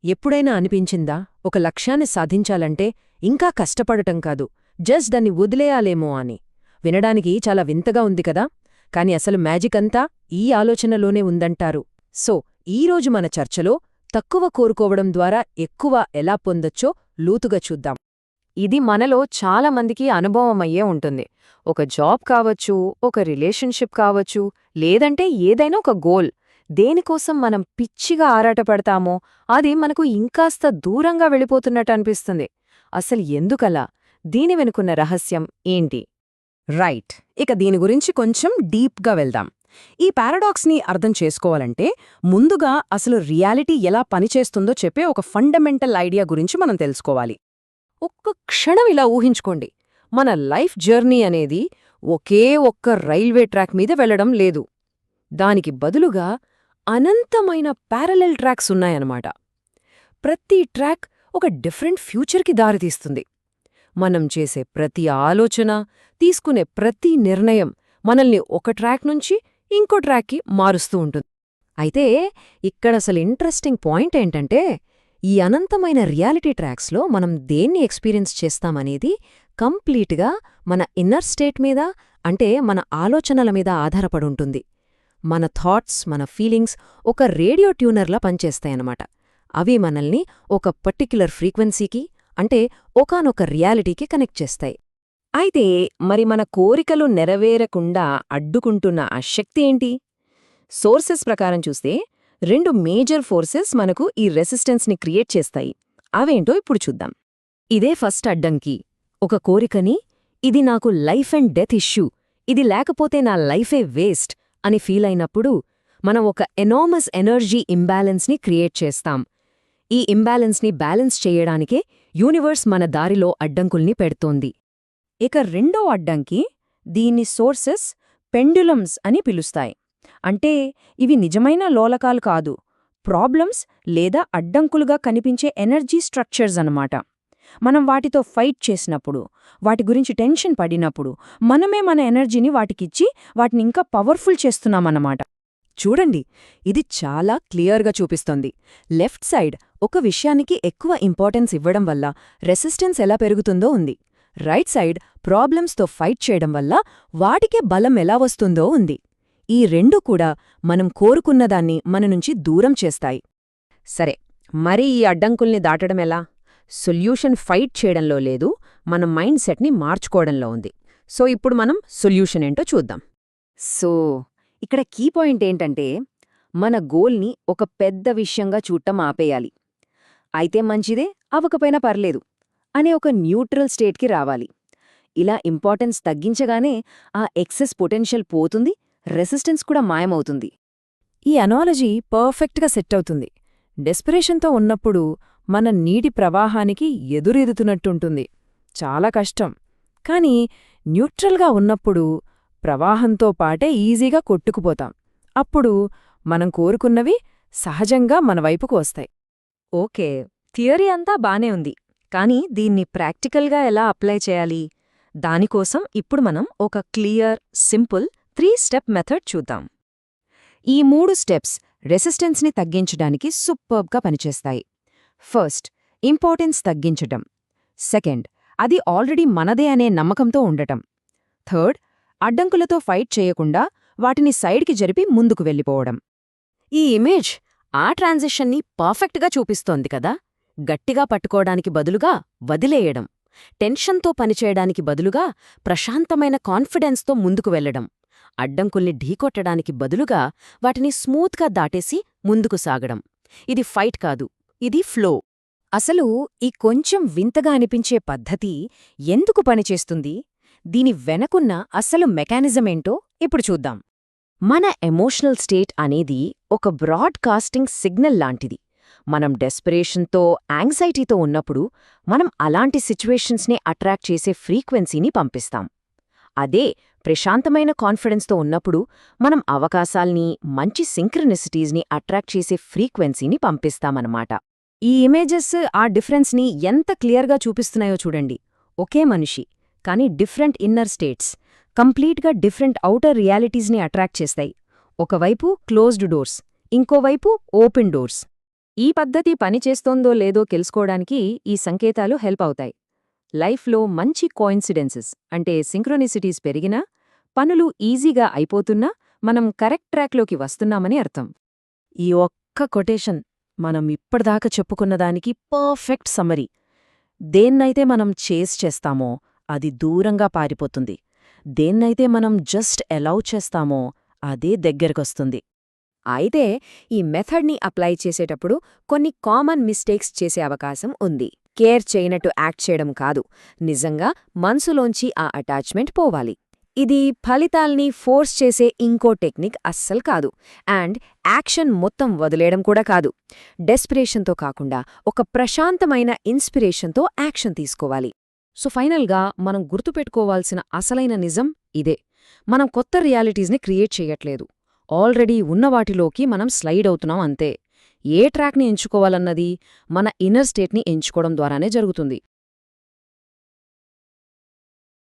ఎప్పుడైనా అనిపించిందా ఒక లక్ష్యాన్ని సాధించాలంటే ఇంకా కష్టపడటం కాదు, జస్ట్ దాన్ని వదిలేయాలేమో అని? వినడానికి చాలా వింతగా ఉంది కదా, కాని అసలు మ్యాజిక్ అంతా ఈ ఆలోచనలోనే ఉందంటారు. సో ఈరోజు మన చర్చలో తక్కువ కోరుకోవడం ద్వారా ఎక్కువ ఎలా పొందొచ్చో లోతుగా చూద్దాం. ఇది మనలో చాలా మందికి అనుభవమయ్యే ఉంటుంది. ఒక జాబ్ కావచ్చు, ఒక రిలేషన్షిప్ కావచ్చు, లేదంటే ఏదైనా ఒక గోల్. దేనికోసం మనం పిచ్చిగా ఆరాటపడతామో అది మనకు ఇంకాస్త దూరంగా వెళ్ళిపోతున్నట్టు అనిపిస్తుంది. అసలు ఎందుకలా? దీని వెనుకున్న రహస్యం ఏంటి? రైట్, ఇక దీని గురించి కొంచెం డీప్గా వెళ్దాం. ఈ పారాడాక్స్ని అర్థం చేసుకోవాలంటే ముందుగా అసలు రియాలిటీ ఎలా పనిచేస్తుందో చెప్పే ఒక ఫండమెంటల్ ఐడియా గురించి మనం తెలుసుకోవాలి. ఒక్క క్షణం ఇలా ఊహించుకోండి, మన లైఫ్ జర్నీ అనేది ఒకే ఒక్క రైల్వే ట్రాక్ మీద వెళ్లడం లేదు. దానికి బదులుగా అనంతమైన ప్యారలెల్ ట్రాక్స్ ఉన్నాయన్నమాట. ప్రతి ట్రాక్ ఒక డిఫరెంట్ ఫ్యూచర్కి దారితీస్తుంది. మనం చేసే ప్రతి ఆలోచన, తీసుకునే ప్రతి నిర్ణయం మనల్ని ఒక ట్రాక్ నుంచి ఇంకో ట్రాక్కి మారుస్తూ ఉంటుంది. అయితే ఇక్కడసలు ఇంట్రెస్టింగ్ పాయింట్ ఏంటంటే, ఈ అనంతమైన రియాలిటీ ట్రాక్స్లో మనం దేన్ని ఎక్స్పీరియన్స్ చేస్తామనేది కంప్లీట్గా మన ఇన్నర్ స్టేట్ మీద, అంటే మన ఆలోచనల మీద ఆధారపడుంటుంది. మన థాట్స్, మన ఫీలింగ్స్ ఒక రేడియో ట్యూనర్లా పనిచేస్తాయన్నమాట. అవి మనల్ని ఒక పర్టిక్యులర్ ఫ్రీక్వెన్సీకి, అంటే ఒకానొక రియాలిటీకి కనెక్ట్ చేస్తాయి. అయితే మరి మన కోరికలు నెరవేరకుండా అడ్డుకుంటున్న ఆ శక్తి ఏంటి? సోర్సెస్ ప్రకారం చూస్తే 2 మేజర్ ఫోర్సెస్ మనకు ఈ రెసిస్టెన్స్ని క్రియేట్ చేస్తాయి. అవేంటో ఇప్పుడు చూద్దాం. ఇదే ఫస్ట్ అడ్డంకి. ఒక కోరికని, ఇది నాకు లైఫ్ అండ్ డెత్ ఇష్యూ, ఇది లేకపోతే నా లైఫే వేస్ట్ అని ఫీల్ అయినప్పుడు మనం ఒక ఎనామస్ ఎనర్జీ ఇంబ్యాలెన్స్ని క్రియేట్ చేస్తాం. ఈ ఇంబ్యాలెన్స్ని బ్యాలెన్స్ చేయడానికే యూనివర్స్ మన దారిలో అడ్డంకుల్ని పెడుతోంది. ఇక రెండో అడ్డంకి, దీన్ని సోర్సెస్ పెండులమ్స్ అని పిలుస్తాయి. అంటే ఇవి నిజమైన లోలకాలు కాదు, ప్రాబ్లమ్స్ లేదా అడ్డంకులుగా కనిపించే ఎనర్జీ స్ట్రక్చర్స్ అన్నమాట. మనం వాటితో ఫైట్ చేసినప్పుడు, వాటి గురించి టెన్షన్ పడినప్పుడు మనమే మన ఎనర్జీని వాటికిచ్చి వాటిని ఇంకా పవర్ఫుల్ చేస్తున్నామన్నమాట. చూడండి, ఇది చాలా క్లియర్గా చూపిస్తోంది. లెఫ్ట్ సైడ్ ఒక విషయానికి ఎక్కువ ఇంపార్టెన్స్ ఇవ్వడం వల్ల రెసిస్టెన్స్ ఎలా పెరుగుతుందో ఉంది. రైట్ సైడ్ ప్రాబ్లమ్స్తో ఫైట్ చేయడం వల్ల వాటికే బలం ఎలా వస్తుందో ఉంది. ఈ రెండూ కూడా మనం కోరుకున్నదాన్ని మన నుంచి దూరం చేస్తాయి. సరే, మరి ఈ అడ్డంకుల్ని దాటడమెలా? సొల్యూషన్ ఫైట్ చేయడంలో లేదు, మన మైండ్ సెట్ని మార్చుకోవడంలో ఉంది. సో ఇప్పుడు మనం సొల్యూషన్ ఏంటో చూద్దాం. సో ఇక్కడ కీ పాయింట్ ఏంటంటే, మన గోల్ని ఒక పెద్ద విషయంగా చూడటం ఆపేయాలి. అయితే మంచిదే, అవ్వకపోయినా పర్లేదు అనే ఒక న్యూట్రల్ స్టేట్కి రావాలి. ఇలా ఇంపార్టెన్స్ తగ్గించగానే ఆ ఎక్సెస్ పొటెన్షియల్ పోతుంది, రెసిస్టెన్స్ కూడా మాయమవుతుంది. ఈ అనాలజీ పర్ఫెక్ట్గా సెట్ అవుతుంది. డెస్పరేషన్తో ఉన్నప్పుడు మన నీటి ప్రవాహానికి ఎదురెదుతున్నట్టుంటుంది, చాలా కష్టం. కాని న్యూట్రల్గా ఉన్నప్పుడు ప్రవాహంతో పాటే ఈజీగా కొట్టుకుపోతాం. అప్పుడు మనం కోరుకున్నవి సహజంగా మన వైపుకు వస్తాయి. ఓకే, థియరీ అంతా బానే ఉంది, కానీ దీన్ని ప్రాక్టికల్గా ఎలా అప్లై చేయాలి? దానికోసం ఇప్పుడు మనం ఒక క్లియర్, సింపుల్ 3 స్టెప్ మెథడ్ చూద్దాం. ఈ 3 స్టెప్స్ రెసిస్టెన్స్ని తగ్గించడానికి సూపర్బ్గా పనిచేస్తాయి. ఫస్ట్, ఇంపార్టెన్స్ తగ్గించటం. సెకండ్, అది ఆల్రెడీ మనదే అనే నమ్మకంతో ఉండటం. థర్డ్, అడ్డంకులతో ఫైట్ చేయకుండా వాటిని సైడ్కి జరిపి ముందుకు వెళ్ళిపోవడం. ఈ ఇమేజ్ ఆ ట్రాన్సిషన్ని పర్ఫెక్ట్గా చూపిస్తోంది కదా. గట్టిగా పట్టుకోవడానికి బదులుగా వదిలేయడం, టెన్షన్తో పనిచేయడానికి బదులుగా ప్రశాంతమైన కాన్ఫిడెన్స్తో ముందుకు వెళ్లడం, అడ్డంకుల్ని ఢీకొట్టడానికి బదులుగా వాటిని స్మూత్గా దాటేసి ముందుకు సాగడం. ఇది ఫైట్ కాదు, ఇది ఫ్లో. అసలు ఈ కొంచెం వింతగా అనిపించే పద్ధతి ఎందుకు పనిచేస్తుంది? దీని వెనకున్న అసలు మెకానిజమేంటో ఇప్పుడు చూద్దాం. మన ఎమోషనల్ స్టేట్ అనేది ఒక బ్రాడ్కాస్టింగ్ సిగ్నల్ లాంటిది. మనం డెస్పరేషన్తో, యాంగ్జైటీతో ఉన్నప్పుడు మనం అలాంటి సిచ్యువేషన్స్ని అట్రాక్ట్ చేసే ఫ్రీక్వెన్సీని పంపిస్తాం. అదే ప్రశాంతమైన కాన్ఫిడెన్స్తో ఉన్నప్పుడు మనం అవకాశాల్ని, మంచి సింక్రనిసిటీస్ని అట్రాక్ట్ చేసే ఫ్రీక్వెన్సీని పంపిస్తామన్నమాట. ఈ ఇమేజెస్ ఆ డిఫరెన్స్ని ఎంత క్లియర్గా చూపిస్తున్నాయో చూడండి. ఒకే మనిషి, కానీ డిఫరెంట్ ఇన్నర్ స్టేట్స్, కంప్లీట్గా డిఫరెంట్ ఔటర్ రియాలిటీస్ని అట్రాక్ట్ చేస్తాయి. ఒకవైపు క్లోజ్డ్ డోర్స్, ఇంకోవైపు ఓపెన్ డోర్స్. ఈ పద్ధతి పనిచేస్తోందో లేదో తెలుసుకోవడానికి ఈ సంకేతాలు హెల్ప్ అవుతాయి. లైఫ్లో మంచి కోయిన్సిడెన్సెస్ అంటే సింక్రోనిసిటీస్ పెరిగినా, పనులు ఈజీగా అయిపోతున్నా మనం కరెక్ట్ ట్రాక్లోకి వస్తున్నామని అర్థం. ఈ ఒక్క కొటేషన్ మనం ఇప్పటిదాకా చెప్పుకున్న దానికి పర్ఫెక్ట్ సమ్మరీ. దేన్నైతే మనం చేస్తామో అది దూరంగా పారిపోతుంది. దేన్నైతే మనం జస్ట్ అలౌ చేస్తామో అదే దగ్గరకొస్తుంది. అయితే ఈ మెథడ్ని అప్లై చేసేటప్పుడు కొన్ని కామన్ మిస్టేక్స్ చేసే అవకాశం ఉంది. కేర్ చేయనట్టు యాక్ట్ చేయడం కాదు, నిజంగా మనసులోంచి ఆ అటాచ్మెంట్ పోవాలి. ఇది ఫలితాల్ని ఫోర్స్ చేసే ఇంకో టెక్నిక్ అస్సలు కాదు. అండ్ యాక్షన్ మొత్తం వదిలేయడం కూడా కాదు. డెస్పిరేషన్తో కాకుండా ఒక ప్రశాంతమైన ఇన్స్పిరేషన్తో యాక్షన్ తీసుకోవాలి. సో ఫైనల్గా మనం గుర్తుపెట్టుకోవాల్సిన అసలైన నిజం ఇదే. మనం కొత్త రియాలిటీస్ని క్రియేట్ చెయ్యట్లేదు. ఆల్రెడీ ఉన్న వాటిలోకి మనం స్లైడ్ అవుతున్నాం అంతే. ఏ ట్రాక్ని ఎంచుకోవాలన్నది మన ఇన్నర్ స్టేట్ని ఎంచుకోవడం ద్వారానే జరుగుతుంది.